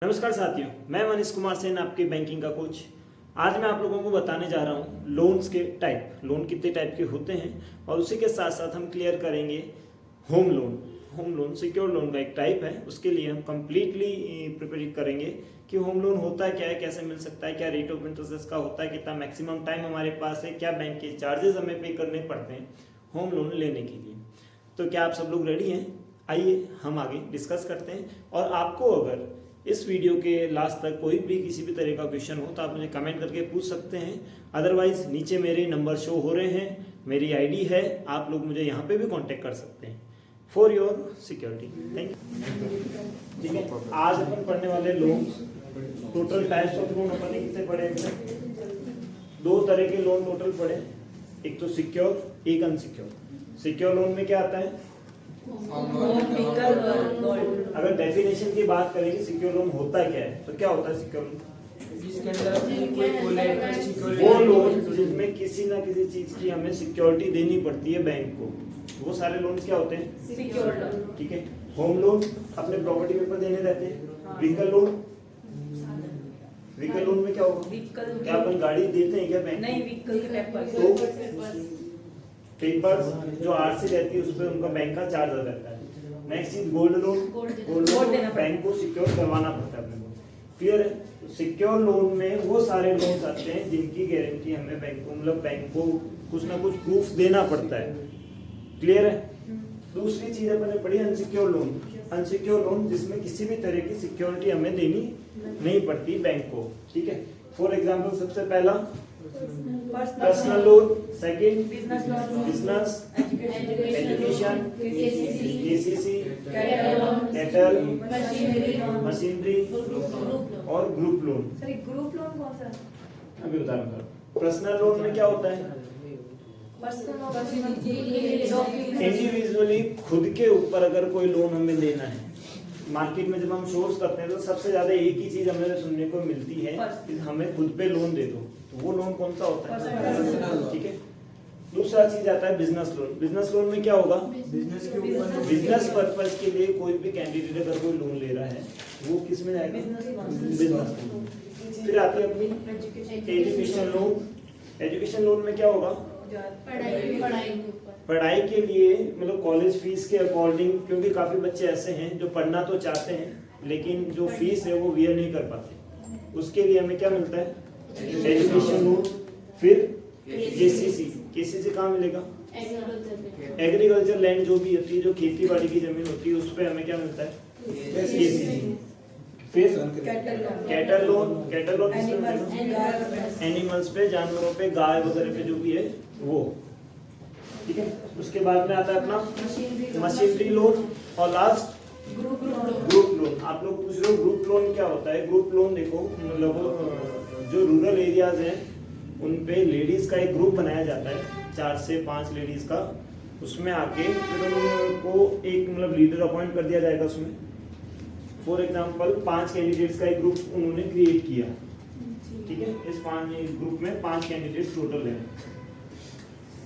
नमस्कार साथियों, मैं मनीष कुमार सेन, आपके बैंकिंग का कोच। आज मैं आप लोगों को बताने जा रहा हूँ लोन्स के टाइप, लोन कितने टाइप के होते हैं, और उसी के साथ साथ हम क्लियर करेंगे होम लोन सिक्योर लोन का एक टाइप है। उसके लिए हम कंप्लीटली प्रिपेयर करेंगे कि होम लोन होता है क्या है, कैसे मिल सकता है, क्या रेट ऑफ इंटरेस्ट का होता है, कितना मैक्सिमम टाइम हमारे पास है, क्या बैंक के चार्जेस हमें पे करने पड़ते हैं होम लोन लेने के लिए। तो क्या आप सब लोग रेडी हैं? आइए हम आगे डिस्कस करते हैं। और आपको अगर इस वीडियो के लास्ट तक कोई भी किसी भी तरह का क्वेश्चन हो तो आप मुझे कमेंट करके पूछ सकते हैं। अदरवाइज नीचे मेरे नंबर शो हो रहे हैं, मेरी आईडी है, आप लोग मुझे यहाँ पे भी कांटेक्ट कर सकते हैं for your security. Thank you. ठीक है, आज अपन पढ़ने वाले loan, total types of loan अपन ने कितने पढ़े? दो तरह के लोन टोटल पढ़े, एक तो सिक्योर, एक अनसिक्योर। सिक्योर लोन में क्या आता है? अगर डेफिनेशन की बात करेंगे सिक्योर लोन होता क्या है, तो क्या होता है सिक्योर लोन? वो लोन जिसमें किसी ना किसी चीज की हमें सिक्योरिटी देनी पड़ती है बैंक को, वो सारे लोन क्या होते हैं? Secure loan. ठीक है, होम लोन अपने प्रॉपर्टी पेपर देने रहते हैं। व्हीकल लोन में क्या होगा? क्या अपन गाड़ी देते हैं क्या बैंक? नहीं, व्हीकल के पेपर पेपर्स जो आरसी रहती है उस पर उनका बैंक का चार्ज रहता है। नेक्स्ट चीज गोल्ड लोन बैंक को सिक्योर करवाना पड़ता है अपने को। क्लियर है? सिक्योर लोन में वो सारे लोन आते हैं जिनकी गारंटी हमें बैंक को, मतलब बैंक को कुछ ना कुछ प्रूफ देना पड़ता है। क्लियर है? दूसरी चीज अपने पढ़ी अनसिक्योर लोन। अनसिक्योर लोन जिसमें किसी भी तरह की सिक्योरिटी हमें देनी नहीं पड़ती बैंक को। ठीक है, फॉर एग्जाम्पल सबसे पहला personal loan, second business education, KCC, cattle, machinery और ग्रुप लोन। ग्रुप लोन कौन सा? अभी बता रहा हूँ। पर्सनल लोन में क्या होता है? इंडिविजुअली खुद के ऊपर अगर कोई लोन हमें लेना है, मार्केट में जब हम सोर्स करते हैं तो सबसे ज्यादा एक ही चीज हमें सुनने को मिलती है कि हमें खुद पे लोन दे दो, तो वो लोन कौन सा होता है? ठीक है। दूसरा चीज आता है बिजनेस लोन। बिजनेस लोन में क्या होगा? बिजनेस पर्पज के लिए कोई भी कैंडिडेट अगर कोई लोन ले रहा है वो किस में जाएगा? Business loan. फिर आती है अपनी एजुकेशन लोन। एजुकेशन लोन में क्या होगा? पढ़ाई के लिए, मतलब कॉलेज फीस के अकॉर्डिंग, क्योंकि काफी बच्चे ऐसे हैं जो पढ़ना तो चाहते हैं लेकिन जो फीस है वो वियर नहीं कर पाते, उसके लिए हमें क्या मिलता है? Education loan. फिर केसीसी कहाँ मिलेगा? एग्रीकल्चर लैंड जो भी होती है, जो खेती बाड़ी की जमीन होती है, उस पर हमें क्या मिलता है? केसीसी। फिर कैटल लोन एनिमल्स पे, जानवरों पे, गाय वगैरह पे जो भी है वो। ठीक है, उसके बाद में आता है अपना मशीनरी लोन और लास्ट ग्रुप लोन। आप लोग पूछ रहे हो ग्रुप लोन क्या होता है? ग्रुप लोन देखो, मतलब जो रूरल एरियाज हैं उन पे लेडीज का एक ग्रुप बनाया जाता है, 4 से 5 लेडीज का। उसमें आके फिर उनको एक मतलब लीडर अपॉइंट कर दिया जाएगा। उसमें फॉर एग्जांपल 5 कैंडिडेट्स का एक ग्रुप उन्होंने क्रिएट किया। ठीक है, इस 5 ग्रुप में 5 कैंडिडेट्स टोटल हैं,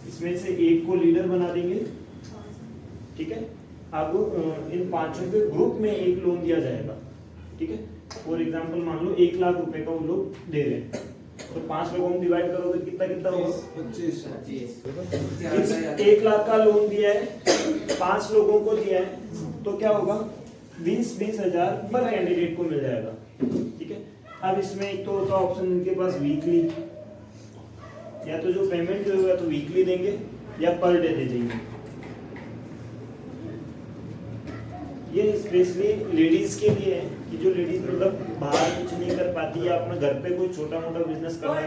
इसमें से एक को लीडर बना देंगे। ठीक है, अब इन 5 के ग्रुप में एक लोन दिया जाएगा। ठीक है, फॉर एग्जांपल मान लो 1 लाख रुपए का वो लोग दे रहे हैं, तो 5 लोगों में डिवाइड करोगे कितना होगा? 25। 1 लाख का लोन दिया है, 5 लोगों को दिया है, तो क्या होगा? 20 हजार पर कैंडिडेट को मिल जाएगा। ठीक है, अब इसमें एक तो होता है ऑप्शन इनके पास वीकली, या तो जो पेमेंट जो होगा तो वीकली देंगे या पर डे दे देंगे। ये स्पेशली लेडीज के लिए है कि जो लेडीज मतलब बाहर कुछ नहीं कर पाती या अपने घर पे कोई छोटा मोटा बिजनेस करना है।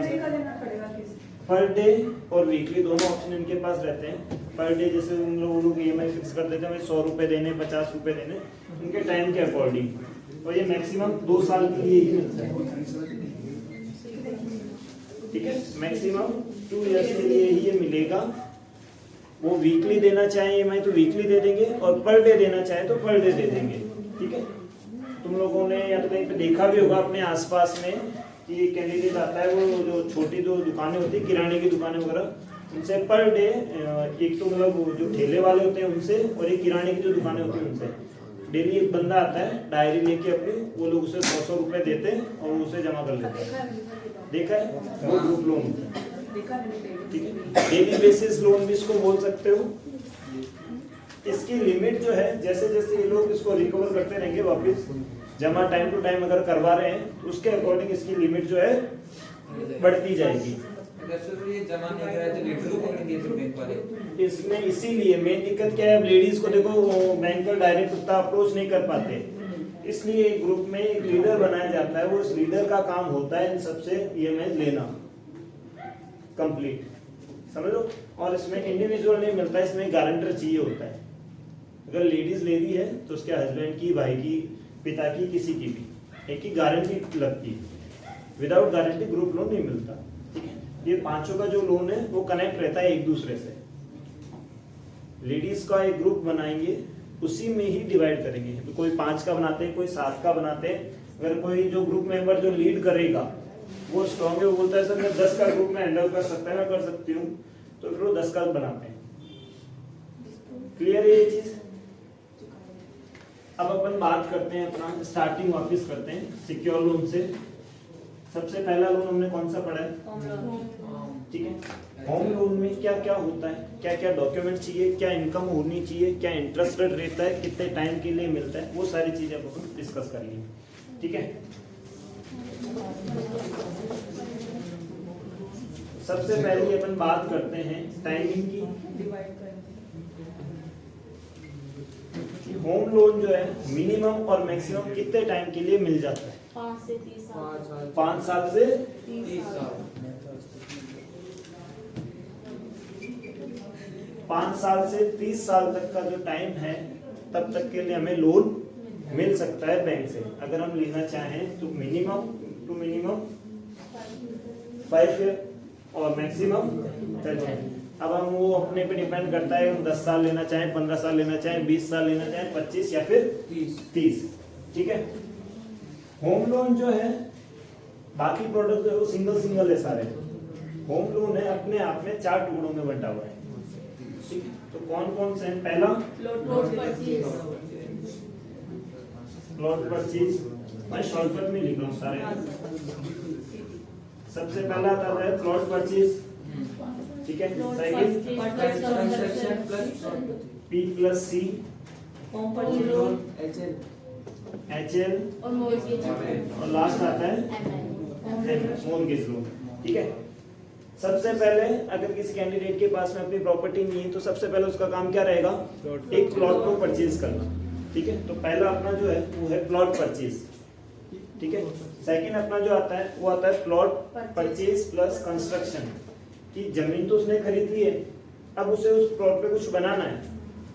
पर डे और वीकली दोनों ऑप्शन इनके पास रहते हैं। पर डे जैसे वो लोग EMI फिक्स कर देते हैं, 100 रुपए देने, 50 रुपए देने, उनके टाइम के अकॉर्डिंग, और ये मैक्सिमम 2 साल के लिए ही मिलता है। ठीक है, मैक्सिमम 2 ईयर्स के लिए ही ये मिलेगा। वो वीकली देना चाहे EMI तो वीकली दे देंगे, और पर डे देना चाहे तो पर डे दे देंगे। ठीक है, तुम लोगों ने या तो कहीं पे देखा भी होगा अपने आसपास में कि एक कैंडिडेट आता है, वो जो छोटी जो दुकानें होती है, किराने की दुकानें वगैरह, उनसे पर डे एक तो मतलब जो ठेले वाले होते हैं उनसे, और एक किराने की जो दुकानें होती है उनसे डेली एक बंदा आता है डायरी लेके अपनी, वो लोग उसे 100 रुपए देते हैं और उसे जमा कर लेते हैं। देखा है, वो ग्रुप लोन होता है। ठीक है, डेली बेसिस लोन भी इसको बोल सकते हो। इसकी लिमिट जो है, जैसे जैसे ये लोग इसको रिकवर करते रहेंगे वापस जमा टाइम टू टाइम अगर करवा रहे हैं तो उसके अकॉर्डिंग इसकी लिमिट जो है बढ़ती जाएगी। अगर सर ये जमा नहीं कराए तो लीडर को पकड़ेंगे फिर बैंक वाले। इसमें इसीलिए मेन दिक्कत क्या है, अब लेडीज को देखो वो बैंक पर डायरेक्ट उतना अप्रोच नहीं कर पाते, इसलिए एक ग्रुप में एक लीडर बनाया जाता है। वो उस लीडर का काम होता है इन सबसे ईएमआई लेना कंप्लीट, समझो। और इसमें इंडिविजुअल नहीं मिलता, इसमें गारंटर चाहिए होता है। अगर लेडीज ले रही है तो उसके हस्बैंड की, भाई की, पिता की, किसी की भी एक ही गारंटी लगती है। विदाउट गारंटी ग्रुप लोन नहीं मिलता। ठीक है, ये पांचों का जो लोन है वो कनेक्ट रहता है एक दूसरे से। लेडीज का एक ग्रुप बनाएंगे, उसी में ही डिवाइड करेंगे। तो कोई 5 का बनाते हैं, कोई 7 का बनाते हैं। अगर कोई जो ग्रुप मेंबर जो लीड करेगा वो स्ट्रॉन्ग है, वो बोलता है सर मैं 10 का ग्रुप में हैंडल कर सकता है, मैं कर सकती हूँ, तो फिर वो 10 का बनाते हैं। क्लियर है ये चीज। अब अपन बात करते हैं, अपना स्टार्टिंग वापस करते हैं सिक्योर लोन से। सबसे पहला लोन हमने कौन सा पढ़ा है? ठीक है, होम लोन में क्या क्या होता है, क्या क्या डॉक्यूमेंट चाहिए, क्या इनकम होनी चाहिए, क्या इंटरेस्ट रेट रहता है, कितने टाइम के लिए मिलता है, वो सारी चीजें अपन डिस्कस करेंगे। ठीक है, सबसे पहले अपन बात करते हैं टाइमिंग की। होम लोन जो है मिनिमम और मैक्सिमम कितने टाइम के लिए मिल जाता है? 5 से 30 साल। 5 साल से 30 साल। 5 साल से 30 साल तक का जो टाइम है, तब तक के लिए हमें लोन मिल सकता है बैंक से। अगर हम लेना चाहें तो मिनिमम 5 ईयर और मैक्सिमम 10 ईयर। अब हम वो अपने पे डिपेंड करता है, हम 10 साल लेना चाहें, 15 साल लेना चाहें, 20 साल लेना चाहें, 25 या फिर 30। ठीक है, होम लोन जो है, बाकी प्रोडक्ट जो है वो सिंगल है सारे। होम लोन है अपने आप में 4 टुकड़ों में बंटा हुआ है। ठीक है, तो कौन कौन से हैं? पहला प्लॉट परचेज, मैं शॉर्टकट में लिख रहा हूँ सारे। सबसे पहला आता है प्लॉट परचेज। ठीक है, सेकंड P+C, HL और लास्ट आता है मॉर्गेज लोन। ठीक है, सबसे पहले अगर किसी कैंडिडेट के पास में अपनी प्रॉपर्टी नहीं है तो सबसे पहले उसका काम क्या रहेगा? एक प्लॉट को परचेज करना। ठीक है, तो पहला अपना जो है वो है प्लॉट परचेज। ठीक है, सेकंड अपना जो आता है वो आता है प्लॉट परचेज प्लस कंस्ट्रक्शन। कि जमीन तो उसने खरीद ली है, अब उसे उस प्लॉट पे कुछ बनाना है,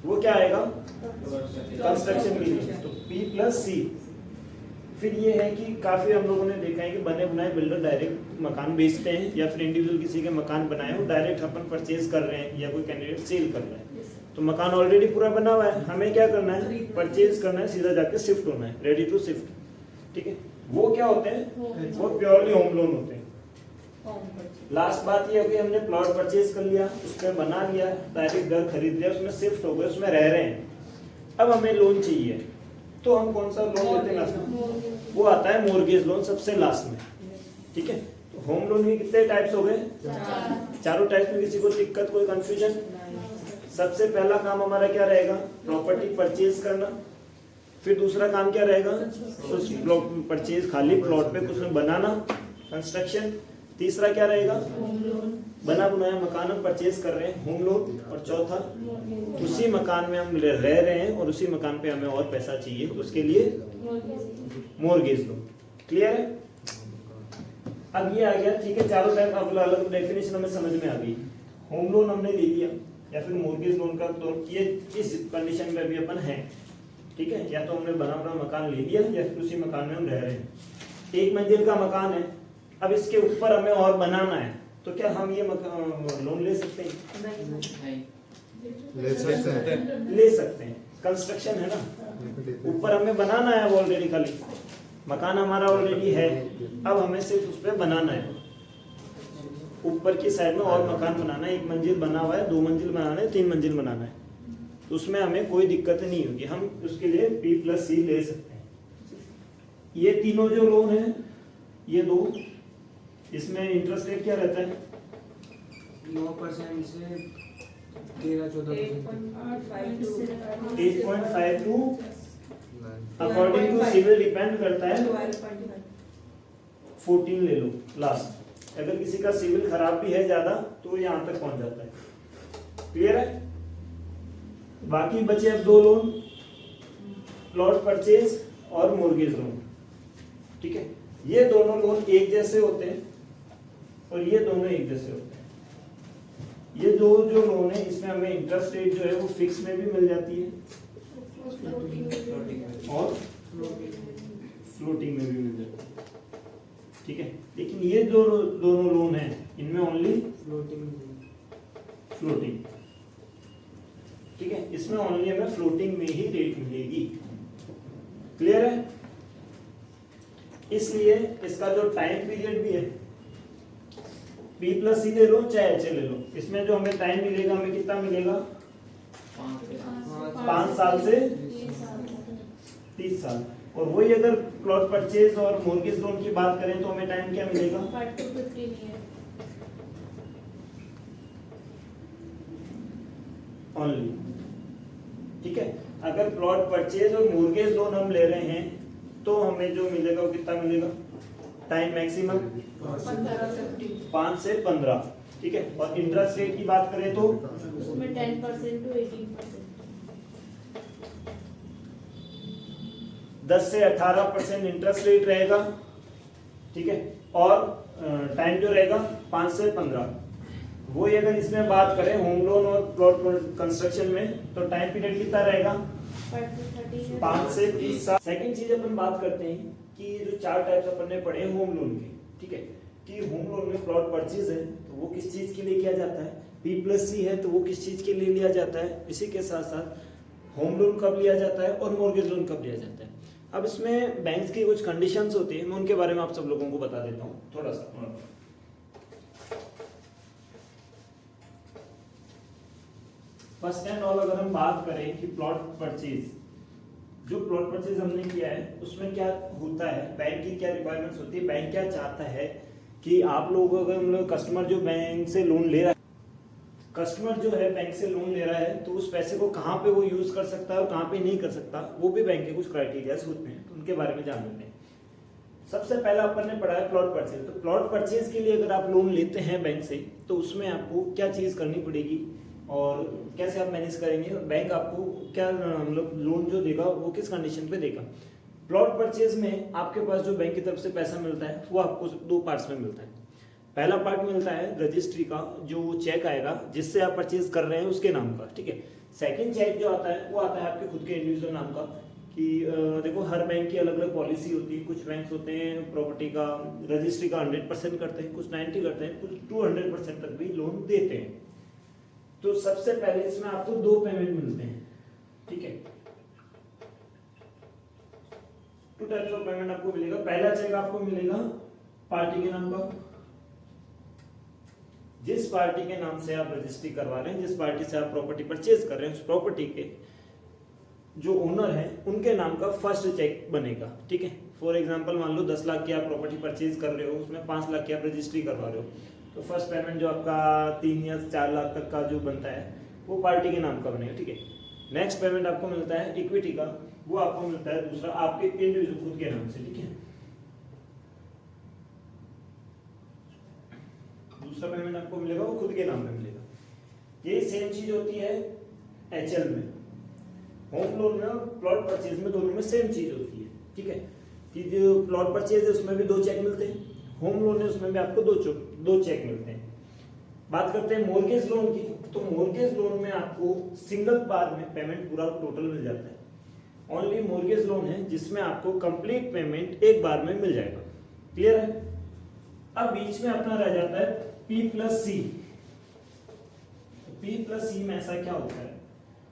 वो क्या आएगा? कंस्ट्रक्शन के लिए, तो P+C। फिर ये है कि काफी हम लोगों ने देखा है कि बने बनाए बिल्डर डायरेक्ट मकान बेचते हैं, या फिर इंडिविजुअल किसी के मकान बनाए हो डायरेक्ट अपन परचेज कर रहे हैं, या कोई कैंडिडेट सेल कर रहा है। तो मकान ऑलरेडी पूरा बना हुआ है, हमें क्या करना है? परचेज करना है, सीधा जाके शिफ्ट होना है, रेडी टू शिफ्ट। ठीक है, वो क्या होते हैं? वो प्योरली होम लोन होते हैं। लास्ट बात ये है कि हमने प्लॉट परचेज कर लिया, उसमें बना लिया, डायरेक्ट घर खरीद लिया, उसमें शिफ्ट हो गए, उसमें रह रहे हैं, अब हमें लोन चाहिए, तो हम कौन सा लोन लेते हैं लास्ट में? वो आता है मॉर्गेज लोन सबसे लास्ट में। ठीक है, तो होम लोन में कितने टाइप्स हो गए? 4 टाइप्स में किसी को दिक्कत, कोई कंफ्यूजन? सबसे पहला काम हमारा क्या रहेगा? प्रॉपर्टी परचेज करना। फिर दूसरा काम क्या रहेगा? उस परचेज खाली प्लॉट पे कुछ बनाना, कंस्ट्रक्शन। तीसरा क्या रहेगा? बना बनाया मकान हम परचेज कर रहे हैं, होम लोन। और चौथा, उसी मकान में हम रह रहे हैं और उसी मकान पे हमें और पैसा चाहिए, उसके लिए मॉर्गेज लोन। क्लियर है? अब ये आ गया। ठीक है, चारों टाइप अलग अलग डेफिनेशन हमें समझ में आ गई। होम लोन हमने ले लिया या फिर मॉर्गेज लोन का, तो ये इस कंडीशन में भी अपन है। ठीक है, या तो हमने बना बना मकान ले लिया या फिर उसी मकान में हम रह रहे हैं। 1 मंजिल का मकान है, अब इसके ऊपर हमें और बनाना है, तो क्या हम ये लोन ले सकते हैं? ले सकते हैं। कंस्ट्रक्शन है ना, ऊपर हमें बनाना है, वो ऑलरेडी खाली मकान हमारा ऑलरेडी है, अब हमें सिर्फ उस पर बनाना है। ऊपर की साइड में और मकान बनाना है, 1 मंजिल बना हुआ है, 2 मंजिल बनाना है, 3 मंजिल बनाना है, तो उसमें हमें कोई दिक्कत नहीं होगी, हम उसके लिए P+C ले सकते हैं। ये तीनों जो लोन है, ये दो, इसमें इंटरेस्ट रेट क्या रहता है? 9% से 13-14%। 8.52 अकॉर्डिंग टू सिविल डिपेंड करता है। 14 ले लो लास्ट। अगर किसी का सिविल खराब भी है ज्यादा तो यहाँ तक पहुंच जाता है। क्लियर है? बाकी बचे अब दो लोन, प्लॉट परचेज और मोर्गेज लोन। ठीक है, ये दोनों लोन एक जैसे होते हैं और ये दोनों एक जैसे होते हैं। ये दो जो लोन है इसमें हमें इंटरेस्ट रेट जो है वो फिक्स में भी मिल जाती है और फ्लोटिंग में भी मिल जाती है। ठीक है, लेकिन ये जो दोनों लोन है इनमें ओनली फ्लोटिंग। ठीक है, इसमें ओनली हमें फ्लोटिंग में ही रेट मिलेगी। क्लियर है? इसलिए इसका जो टाइम पीरियड भी है, P+C ले लो चाहे HL ले लो, इसमें जो हमें टाइम मिलेगा हमें कितना मिलेगा? 5 साल से 30 साल। और वही अगर प्लॉट परचेज और मोर्गेज लोन की बात करें तो हमें टाइम क्या मिलेगा? 5 to 15 years ओनली। ठीक है, अगर प्लॉट परचेज और मोर्गेज लोन हम ले रहे हैं तो हमें जो मिलेगा वो कितना मिलेगा? टाइम मैक्सिमम 5 से 15। ठीक है, और इंटरेस्ट रेट की बात करें तो उसमें 10% to 18%। 10 से 18% इंटरेस्ट रेट रहेगा। ठीक है, और टाइम जो रहेगा 5 से 15। वही अगर इसमें बात करें होम लोन और प्लॉट कंस्ट्रक्शन में तो टाइम पीरियड कितना रहेगा? 5 से 30 साल। सेकंड चीज अपन बात करते हैं कि ये जो 4 टाइप्स अपन ने पढ़े होम लोन के, ठीक है, कि होम लोन में प्लॉट परचेज है तो वो किस चीज के लिए किया जाता है, P+C है तो वो किस चीज के लिए लिया जाता है, इसी के साथ साथ होम लोन कब लिया जाता है और मॉर्गेज लोन कब लिया जाता है। अब इसमें बैंक्स की कुछ कंडीशंस होती है, मैं उनके बारे में आप सब लोगों को बता देता हूँ थोड़ा सा। फर्स्ट एंड ऑल अगर हम बात करें कि प्लॉट परचेज, जो प्लॉट परचेज हमने किया है उसमें क्या होता है, बैंक की क्या रिक्वायरमेंट्स होती है, बैंक क्या चाहता है कि आप लोग अगर मतलब कस्टमर जो बैंक से लोन ले रहा है, कस्टमर जो है बैंक से लोन ले रहा है तो उस पैसे को कहाँ पे वो यूज कर सकता है और कहाँ पे नहीं कर सकता, वो भी बैंक के कुछ क्राइटेरियाज होते हैं, तो उनके बारे में जान लेते हैं। सबसे पहला अपन ने पढ़ा है प्लॉट परचेज। तो प्लॉट परचेज के लिए अगर आप लोन लेते हैं बैंक से तो उसमें आपको क्या चीज करनी पड़ेगी और कैसे आप मैनेज करेंगे, बैंक आपको क्या मतलब लोन जो देगा वो किस कंडीशन पे देगा। प्लॉट परचेज में आपके पास जो बैंक की तरफ से पैसा मिलता है वो आपको 2 पार्ट्स में मिलता है। पहला पार्ट मिलता है रजिस्ट्री का, जो चेक आएगा जिससे आप परचेज कर रहे हैं उसके नाम का। ठीक है, सेकंड चेक जो आता है वो आता है आपके खुद के इंडिविजुअल नाम का, कि देखो हर बैंक की अलग अलग पॉलिसी होती है। कुछ बैंक होते हैं प्रॉपर्टी का रजिस्ट्री का 100% करते हैं, कुछ 90 करते हैं, कुछ 200% तक भी लोन देते हैं। तो सबसे पहले इसमें आपको 2 पेमेंट मिलते हैं। ठीक है, 2 टाइप्स ऑफ पेमेंट आपको मिलेगा। पहला चेक आपको मिलेगा पार्टी के नाम का, जिस पार्टी के नाम से आप रजिस्ट्री करवा रहे हैं, जिस पार्टी से आप प्रॉपर्टी परचेज कर रहे हैं, उस प्रॉपर्टी के जो ओनर है उनके नाम का फर्स्ट चेक बनेगा। ठीक है, फॉर एग्जांपल मान लो 10 लाख की आप प्रॉपर्टी परचेज कर रहे हो, उसमें 5 लाख की आप रजिस्ट्री करवा रहे हो, तो फर्स्ट पेमेंट जो आपका 3 या 4 लाख तक का जो बनता है वो पार्टी के नाम का बनेगा। ठीक है, नेक्स्ट पेमेंट आपको मिलता है इक्विटी का, वो आपको मिलता है दूसरा आपके इंडिविजुअल खुद के नाम से। ठीक है, दूसरा पेमेंट आपको मिलेगा वो खुद के नाम पे मिलेगा। ये सेम चीज होती है HL में, होम लोन में और प्लॉट परचेज में, दोनों में सेम चीज होती है। ठीक है, कि जो प्लॉट परचेज है उसमें भी 2 चेक मिलते हैं, होम लोन है उसमें भी आपको 2 चेक मिलते हैं। बात करते हैं मॉर्गेज लोन की, तो मॉर्गेज लोन में आपको सिंगल बार में पेमेंट पूरा टोटल मिल जाता है। ओनली मॉर्गेज लोन है जिसमें आपको कंप्लीट पेमेंट एक बार में मिल जाएगा। क्लियर है? अब बीच में अपना रह जाता है P+C। P+C में ऐसा क्या होता है,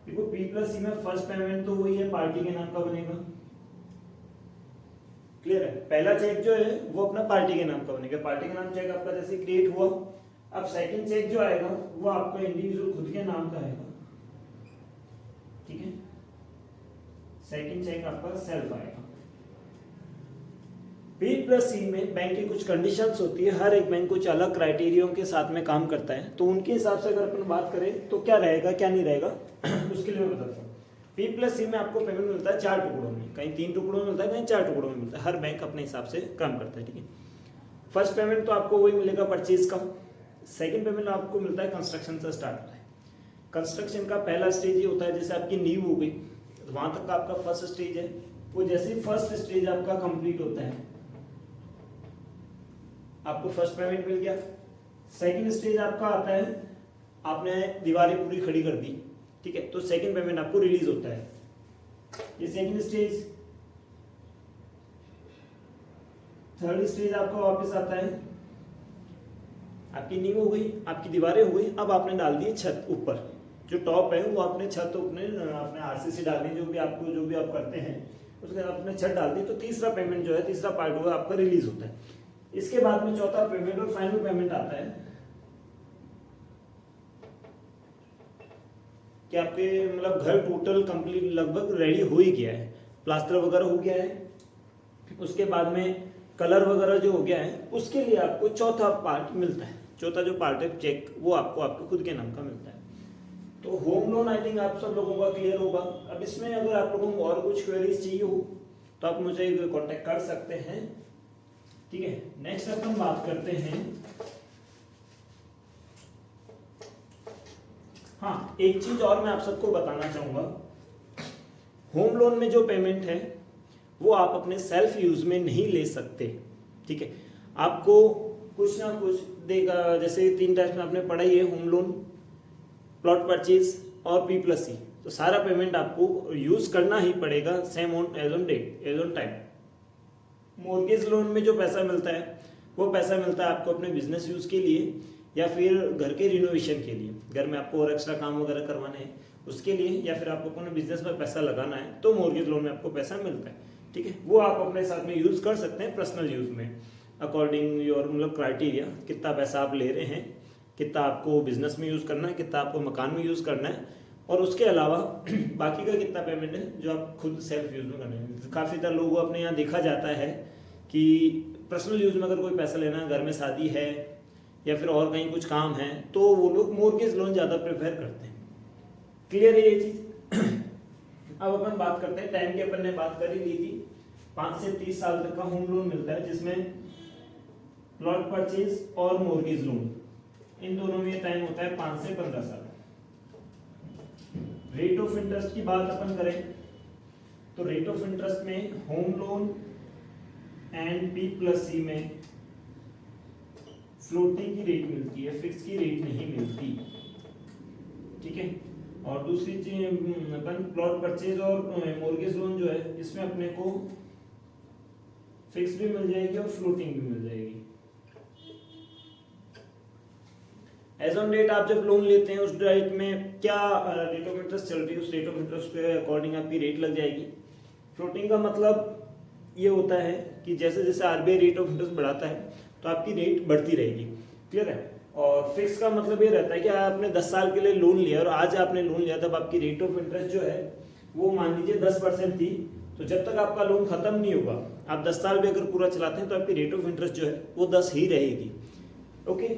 देखो P+C में फर्स्ट पेमेंट तो वही है पार्टी के नाम का बनेगा। क्लियर है? पहला चेक जो है वो अपना पार्टी के नाम का बनेगा, पार्टी के नाम चेक आपका जैसे क्रिएट हुआ। अब सेकंड चेक जो आएगा वो आपका इंडिविजुअल खुद के नाम का आएगा। ठीक है। सेकंड चेक आपका सेल्फ आएगा। बी प्लस सी में बैंक की कुछ कंडीशंस होती है, हर एक बैंक कुछ अलग क्राइटेरियो के साथ में काम करता है, तो उनके हिसाब से अगर अपन बात करें तो क्या रहेगा क्या नहीं रहेगा उसके लिए मैं बताता हूँ। बी प्लस सी में आपको पेमेंट मिलता है 4 टुकड़ों में, कहीं 3 टुकड़ों में मिलता है, कहीं 4 टुकड़ों में मिलता है, हर बैंक अपने हिसाब से काम करता है, ठीक है। फर्स्ट पेमेंट तो आपको वही मिलेगा परचेज का। सेकंड पेमेंट आपको मिलता है कंस्ट्रक्शन से स्टार्ट होता है। कंस्ट्रक्शन का पहला स्टेज ये होता है जैसे आपकी नींव हो गई, तो वहां तक का आपका फर्स्ट स्टेज है, वो जैसे ही फर्स्ट स्टेज आपका कंप्लीट होता है आपको फर्स्ट पेमेंट मिल गया। सेकंड स्टेज आपका आता है, आपने दीवारें पूरी खड़ी कर दी, ठीक है, तो सेकंड पेमेंट आपको रिलीज होता है। ये सेकंड स्टेज। थर्ड स्टेज आपका वापस आता है, आपकी नींव हो गई, आपकी दीवारें हो गई, अब आपने डाल दी छत ऊपर, जो टॉप है वो आपने छत अपने आरसीसी डालनी, जो भी आप करते हैं उसके आपने छत डाल दी, तो तीसरा पेमेंट जो है, तीसरा पार्ट हुआ आपका रिलीज होता है। इसके बाद में चौथा पेमेंट और फाइनल पेमेंट आता है कि आपके मतलब घर टोटल कंप्लीट लगभग रेडी हो ही गया है, प्लास्टर वगैरह हो गया है, उसके बाद में कलर वगैरह जो हो गया है, उसके लिए आपको चौथा पार्ट मिलता है। चौथा जो पार्ट है चेक, वो आपको आपके खुद के नाम का मिलता है। तो होम लोन आई थिंक आप सब लोगों का क्लियर होगा। अब इसमें अगर आप लोगों को और कुछ क्वेरीज चाहिए हो तो आप मुझे कांटेक्ट कर सकते हैं, ठीक है। नेक्स्ट अपन बात करते हैं, हाँ एक चीज और मैं आप सबको बताना चाहूंगा, होम लोन में जो पेमेंट है वो आप अपने सेल्फ यूज में नहीं ले सकते, ठीक है। आपको कुछ ना कुछ देगा, जैसे 3 टाइप्स में आपने पढ़ा ही है, होम लोन, प्लॉट परचेज और पी प्लस सी, तो सारा पेमेंट आपको यूज करना ही पड़ेगा same on age on date age on time. Mortgage loan में जो पैसा मिलता है वो पैसा मिलता है आपको अपने बिजनेस यूज के लिए या फिर घर के रिनोवेशन के लिए, घर में आपको और एक्स्ट्रा काम वगैरह करवाने हैं उसके लिए, या फिर आपको अपने बिजनेस में पैसा लगाना है तो मॉर्गेज लोन में आपको पैसा मिलता है, ठीक है। वो आप अपने साथ में यूज कर सकते हैं पर्सनल यूज में, अकॉर्डिंग योर मतलब क्राइटेरिया, कितना पैसा आप ले रहे हैं, कितना आपको बिजनेस में यूज करना है, कितना आपको मकान में यूज करना है, और उसके अलावा बाकी का कितना पेमेंट है जो आप खुद सेल्फ यूज में करना है। काफ़ी सारे लोगों अपने यहाँ देखा जाता है कि पर्सनल यूज में अगर कोई पैसा लेना है, घर में शादी है या फिर और कहीं कुछ काम है, तो वो लोग मॉर्गेज लोन ज़्यादा प्रेफर करते हैं। क्लियर है ये चीज़। अब अपन बात करते हैं टाइम की, अपन ने बात कर ही ली थी, 5 से 30 साल तक का होम लोन मिलता है, जिसमें प्लॉट परचेज और मॉर्गेज लोन इन दोनों में टाइम होता है 5 से 15 साल। रेट ऑफ इंटरेस्ट की बात अपन करें तो रेट ऑफ इंटरेस्ट में home loan and P plus C में फ्लोटिंग की रेट मिलती है, फिक्स की रेट नहीं मिलती, ठीक है। और दूसरी चीज अपन प्लॉट परचेज और मॉर्गेज लोन जो है, इसमें अपने को फिक्स भी मिल जाएगी और फ्लोटिंग भी मिल जाएगी। एज ऑन डेट आप जब लोन लेते हैं उस डेट में क्या रेट ऑफ इंटरेस्ट चल रही है, उस रेट ऑफ इंटरेस्ट के अकॉर्डिंग आपकी रेट लग जाएगी। फ्लोटिंग का मतलब ये होता है कि जैसे जैसे आरबीआई रेट ऑफ इंटरेस्ट बढ़ाता है तो आपकी रेट बढ़ती रहेगी, क्लियर है। और फिक्स का मतलब ये रहता है कि आपने 10 साल के लिए लोन लिया और आज आपने लोन लिया, तब आपकी रेट ऑफ इंटरेस्ट जो है वो मान लीजिए 10% थी, तो जब तक आपका लोन खत्म नहीं होगा, आप 10 साल भी अगर पूरा चलाते हैं तो आपकी रेट ऑफ इंटरेस्ट जो है वो 10 ही रहेगी, ओके।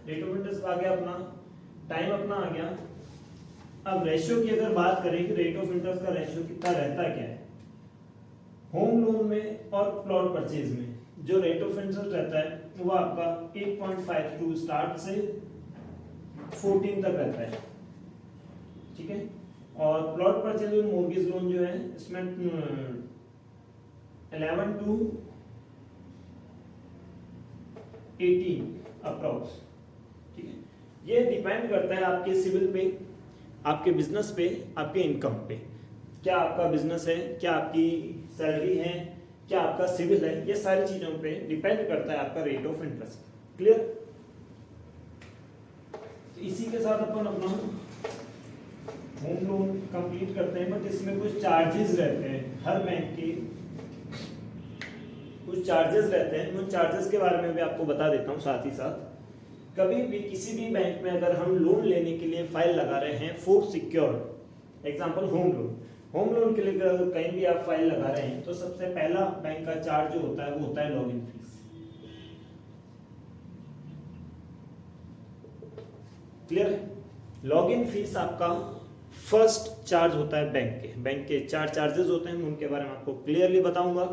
रेट ऑफ इंटरेस्ट आ गया अपना, टाइम अपना आ गया। अब रेशियो की अगर बात करें कि रेट ऑफ इंटरेस्ट का रेशियो कितना रहता क्या है, होम लोन में और प्लॉट परचेज में जो रेट ऑफ इंटरेस्ट रहता है वो आपका 8.52 स्टार्ट से 14 तक रहता है, ठीक है। और प्लॉट परचेज और मॉर्गेज लोन जो है इसमें 11 to 18 अप्रॉक्स, ठीक है। ये डिपेंड करता है आपके सिविल पे, आपके बिजनेस पे, आपके इनकम पे, क्या आपका बिजनेस है, क्या आपकी सैलरी है, क्या आपका सिविल है, ये सारी चीजों पे डिपेंड करता है आपका रेट ऑफ इंटरेस्ट, क्लियर। तो इसी के साथ अपन अपना होम लोन कंप्लीट करते हैं, बट इसमें कुछ चार्जेस रहते हैं, हर बैंक के कुछ चार्जेस रहते हैं, उन चार्जेस के बारे में भी आपको बता देता हूँ साथ ही साथ। कभी भी किसी भी बैंक में अगर हम लोन लेने के लिए फाइल लगा रहे हैं for secured, example home loan के लिए अगर कहीं भी आप फाइल लगा रहे हैं तो सबसे पहला बैंक का चार्ज जो होता है वो होता है लॉगिन फीस। क्लियर है? लॉगिन फीस आपका फर्स्ट चार्ज होता है बैंक के 4 चार्जेस होते हैं, उनके बारे में आपको क्लियरली बताऊंगा।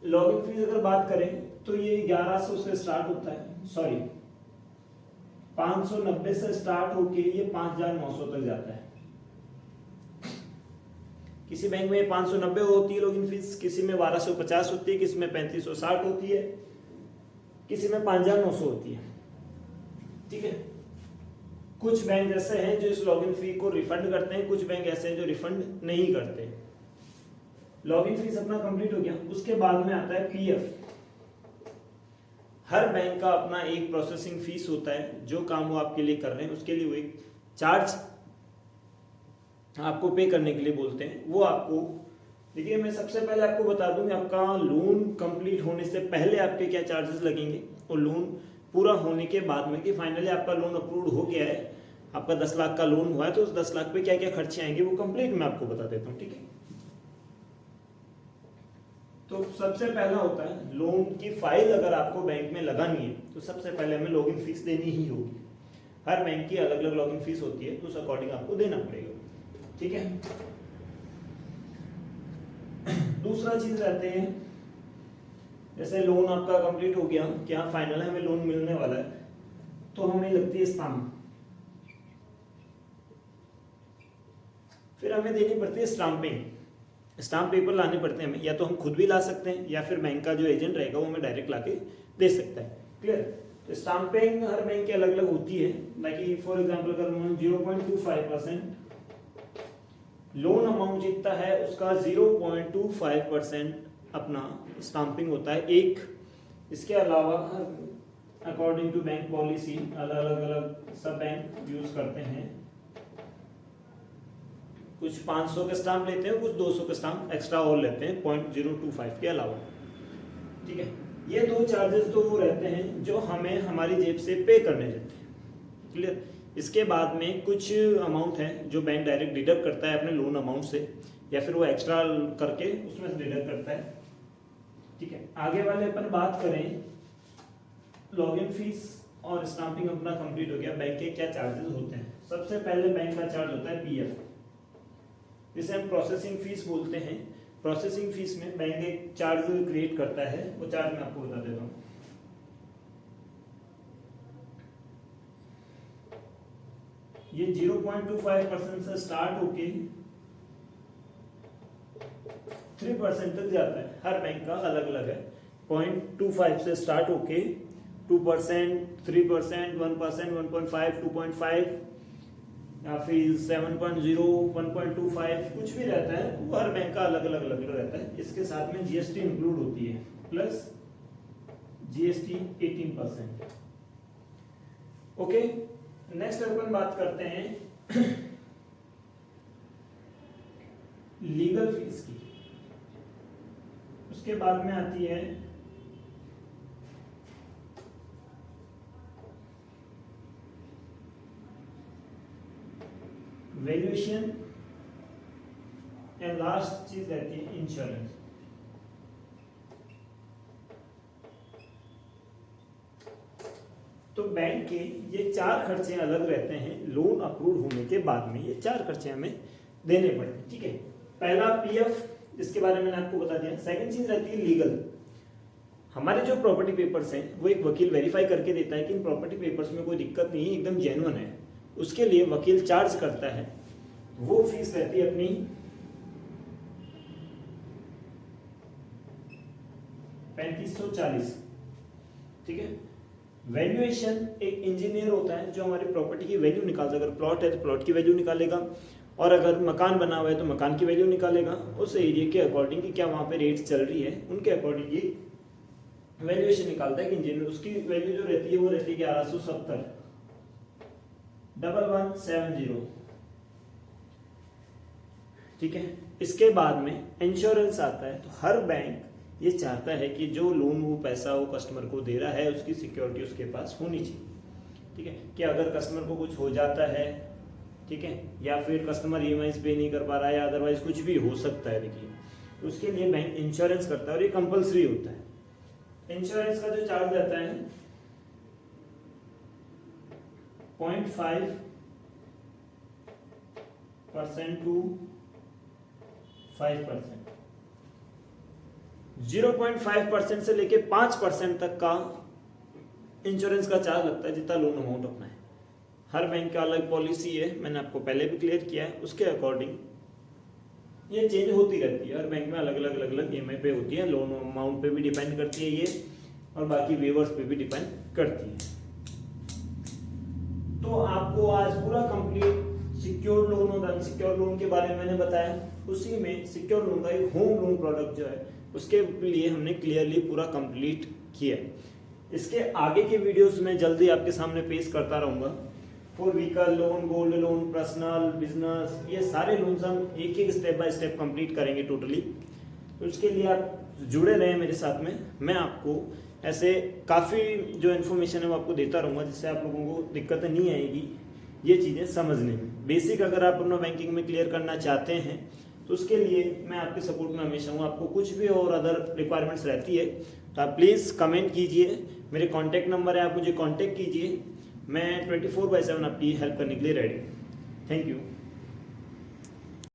लॉगिन फीस अगर बात करें तो ये 1100 से स्टार्ट होता है, सॉरी 590 से स्टार्ट होके ये 5900 तक जाता है। किसी बैंक में 590 होती है लॉगिन फीस, किसी में 1250 होती है, किसी में 3560 होती है, किसी में 5900 होती है। ठीक है, कुछ बैंक ऐसे हैं जो इस लॉगिन फी को रिफंड करते हैं, कुछ बैंक ऐसे हैं जो रिफंड नहीं करते। लॉगिन फीस अपना कंप्लीट हो गया, उसके बाद में आता है पीएफ। हर बैंक का अपना एक प्रोसेसिंग फीस होता है, जो काम वो आपके लिए कर रहे हैं उसके लिए वो एक चार्ज आपको पे करने के लिए बोलते हैं। वो आपको देखिए, मैं सबसे पहले आपको बता दूं कि आपका लोन कंप्लीट होने से पहले आपके क्या चार्जेस लगेंगे और लोन पूरा होने के बाद में, कि फाइनली आपका लोन अप्रूव्ड हो गया है, आपका 10 लाख का लोन हुआ है, तो उस 10 लाख पे क्या क्या खर्चे आएंगे वो कंप्लीट मैं आपको बता देता हूँ। ठीक है, तो सबसे पहला होता है लोन की फाइल अगर आपको बैंक में लगानी है तो सबसे पहले हमें लॉगिन फीस देनी ही होगी। हर बैंक की अलग अलग लॉगिन फीस होती है, तो उस अकॉर्डिंग आपको देना पड़ेगा। ठीक है, दूसरा चीज रहते हैं, जैसे लोन आपका कंप्लीट हो गया, क्या फाइनल हमें लोन मिलने वाला है, तो हमें लगती है स्टाम्प, फिर हमें देनी पड़ती है स्टाम्पिंग। स्टाम्प पेपर लाने पड़ते हैं हमें, या तो हम खुद भी ला सकते हैं या फिर बैंक का जो एजेंट रहेगा वो हमें डायरेक्ट लाके दे सकता है। क्लियर? तो स्टाम्पिंग हर बैंक की अलग अलग होती है। बाकी फॉर एग्जांपल अगर 0.25% लोन अमाउंट जितना है उसका 0.25% अपना स्टाम्पिंग होता है एक। इसके अलावा अकॉर्डिंग टू बैंक पॉलिसी अलग सब बैंक यूज करते हैं, कुछ 500 के स्टाम्प लेते हैं, कुछ 200 के स्टाम्प एक्स्ट्रा और लेते हैं 0.025 के अलावा। ठीक है, ये दो चार्जेस तो वो रहते हैं जो हमें हमारी जेब से पे करने रहते हैं। क्लियर? इसके बाद में कुछ अमाउंट है जो बैंक डायरेक्ट डिडक्ट करता है अपने लोन अमाउंट से, या फिर वो एक्स्ट्रा करके उसमें से डिडक्ट करता है। ठीक है, आगे वाले अपन बात करें, लॉगिन फीस और स्टाम्पिंग अपना कंप्लीट हो गया, बैंक के क्या चार्जेस होते हैं। सबसे पहले बैंक का चार्ज होता है पीएफ, जिसे हम प्रोसेसिंग फीस बोलते हैं। प्रोसेसिंग फीस में बैंक एक चार्ज क्रिएट करता है, वो चार्ज मैं आपको बता देता हूँ। ये 0.25% से स्टार्ट होके 3% तक जाता है। हर बैंक का अलग अलग है। 0.25 से स्टार्ट होके 2%, 3%, 1%, 1.5, 2.5 या फिर 7.0, 1.25 कुछ भी रहता है, वो हर बैंक का अलग अलग रहता है। इसके साथ में जीएसटी इंक्लूड होती है, प्लस जीएसटी 18%। ओके, नेक्स्ट अपन बात करते हैं लीगल फीस की। उसके बाद में आती है वैल्यूएशन एंड लास्ट चीज रहती है इंश्योरेंस। तो बैंक के ये 4 खर्चे अलग रहते हैं। लोन अप्रूव होने के बाद में ये 4 खर्चे हमें देने पड़ते हैं। ठीक है, पहला पीएफ, जिसके बारे में मैंने आपको बता दिया। सेकंड चीज रहती है लीगल। हमारे जो प्रॉपर्टी पेपर्स हैं वो एक वकील वेरीफाई करके देता है कि इन प्रॉपर्टी पेपर्स में कोई दिक्कत नहीं है, एकदम जेन्युइन है। उसके लिए वकील चार्ज करता है, वो फीस रहती है अपनी 3540। ठीक है, वैल्यूएशन एक इंजीनियर होता है जो हमारी प्रॉपर्टी की वैल्यू निकालता है। अगर प्लॉट है तो प्लॉट की वैल्यू निकालेगा, और अगर मकान बना हुआ है तो मकान की वैल्यू निकालेगा। उस एरिया के अकॉर्डिंग कि क्या वहां पे रेट चल रही है उनके अकॉर्डिंग ये वैल्यूएशन निकालता है कि इंजीनियर। उसकी वैल्यू जो रहती है वो रहती है 1170 1170। ठीक है, इसके बाद में इंश्योरेंस आता है। तो हर बैंक ये चाहता है कि जो लोन वो पैसा वो कस्टमर को दे रहा है उसकी सिक्योरिटी उसके पास होनी चाहिए, ठीक है। कि अगर कस्टमर को कुछ हो जाता है, ठीक है, या फिर कस्टमर EMI पे नहीं कर पा रहा है या अदरवाइज कुछ भी हो सकता है, देखिए, तो उसके लिए बैंक इंश्योरेंस करता है और ये कंपलसरी होता है। इंश्योरेंस का जो चार्ज रहता है 0.5% to 5%, 0.5% से लेके 5% तक का इंश्योरेंस का चार्ज लगता है जितना लोन अमाउंट अपना है। हर बैंक का अलग पॉलिसी है, मैंने आपको पहले भी क्लियर किया है। उसके अकॉर्डिंग ये चेंज होती रहती है, हर बैंक में अलग अलग EMI पे होती है, लोन अमाउंट पे भी डिपेंड करती है ये, और बाकी वेवर्स पे भी डिपेंड करती है। तो आपको आज पूरा कंप्लीट सिक्योर लोन और अनसिक्योर लोन के बारे में मैंने बताया। उसी में सिक्योर लोन का एक होम लोन प्रोडक्ट जो है उसके लिए हमने क्लियरली पूरा कंप्लीट किया। इसके आगे के वीडियोस में जल्दी आपके सामने पेश करता रहूंगा। For vehicle loan, gold loan, personal, business, ये सारे लोन्स हम एक एक स्टेप बाय स्टेप कंप्लीट करेंगे टोटली। तो उसके लिए आप जुड़े रहें मेरे साथ में। मैं आपको ऐसे काफ़ी जो इन्फॉर्मेशन है वो आपको देता रहूँगा, जिससे आप लोगों को दिक्कतें नहीं आएगी ये चीज़ें समझने में। बेसिक अगर आप अपना बैंकिंग में क्लियर करना चाहते हैं तो उसके लिए मैं आपके सपोर्ट में हमेशा हूँ। आपको कुछ भी और अदर रिक्वायरमेंट्स रहती है तो आप प्लीज़ कमेंट कीजिए, मेरे कॉन्टैक्ट नंबर है, आप मुझे कॉन्टैक्ट कीजिए। मैं 24/7 आपकी हेल्प करने के लिए रेडी हूँ। Thank you.